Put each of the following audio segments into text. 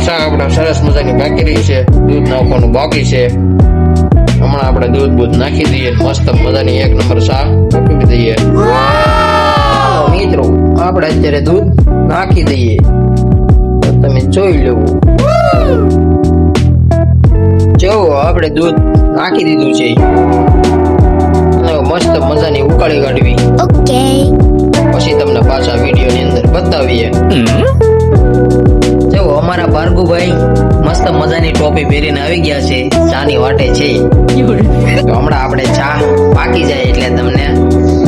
ચા આપણે સરસ મજાની બાકી રહી છે, દૂધ નાખવાનું બાકી છે. હમણાં આપણે દૂધ નાખી દઈએ, મસ્ત મજાની એક નંબર ચા પકવી દઈએ. મિત્રો આપણે અત્યારે દૂધ નાખી દઈએ તો તમે જોઈ લેવું. જો આપણે દૂધ નાખી દીધું છે, મસ્ત મજાની ઉકાળી કાઢવી. ઓકે, પછી તમને પાછા વિડીયો ની અંદર બતાવીએ. જો અમારા ભાર્ગુભાઈ મસ્ત મજાની ટોપી પહેરીને આવી ગયા છે, ચાની વાટે છે. તો હમણાં આપણે ચા પાકી જાય એટલે તમને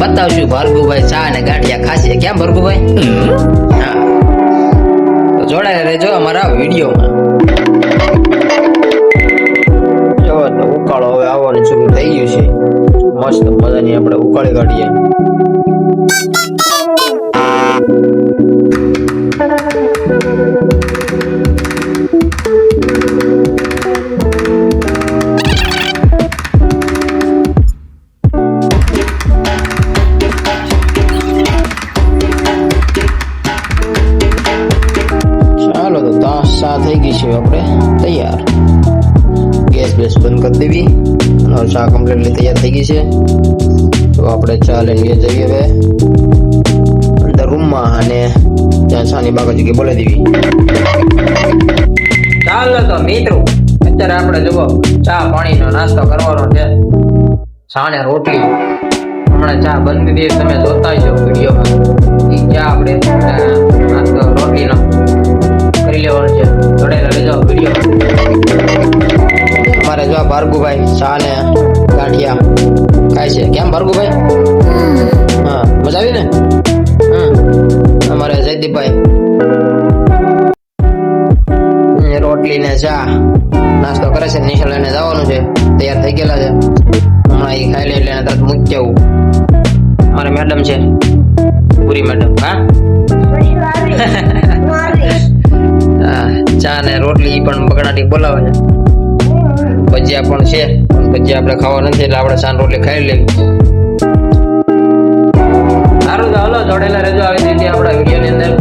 બતાવશું ભાર્ગુભાઈ ચા અને ગાંઠિયા ખાશે. કેમ ભાર્ગુભાઈ? હા, તો જોડાયેલા રહેજો અમારા વિડીયોમાં. જો તો ઉકાળો હવે આવવાનું શરૂ થઈ ગયું છે, મસ્ત મજાની આપણે ઉકાળી કાઢીએ. ચાલો તો ચા થઈ ગઈ છે આપણે તૈયાર. ગેસ બંધ કરી દેવી. ચા કમ્પ્લીટલી તૈયાર થઈ ગઈ છે. તો આપણે ચા લઈને જઈએ હવે અંદર રૂમમાં અને ત્યાં ચાની બાકી જગ્યાએ બોલાવી દેવી. ચાલો તો મિત્રો અત્યારે આપણે જુઓ ચા પાણીનો નાસ્તો કરવાનો છે. સાને રોટલી હમણાં ચા બંધ કરી તમે જોતા છો વિડીયોમાં. ચા આપણે નાસ્તો રોટલીનો કરી લેવાનું છે. જોડેલા રહેજો વિડીયોમાં. અમારે જો ભાર્ગુભાઈ ચા ને ગાંઠિયા ખાય છે. કેમ ભાર્ગુભાઈ? હા, મજા આવી ને? અમારે જયદીપભાઈ રોટલી ને ચા નાસ્તો કરે છે. નિશાળ લઈને જવાનું છે, તૈયાર થઈ ગયેલા છે. હમણાં એ ખાઈ લે એટલે એને તરત મૂકી જવું. અમારે મેડમ છે, પૂરી મેડમ. હા, ચા ને રોટલી પણ બગડાટી બોલાવે છે. ભજીયા પણ છે, ભજીયા આપણે ખાવા નથી એટલે આપણે ચા રોટલી ખાઈ લેવી. સારું તો હાલો જોડેલા રહેજો આવી રીતે આપણા વિડીયો ની અંદર.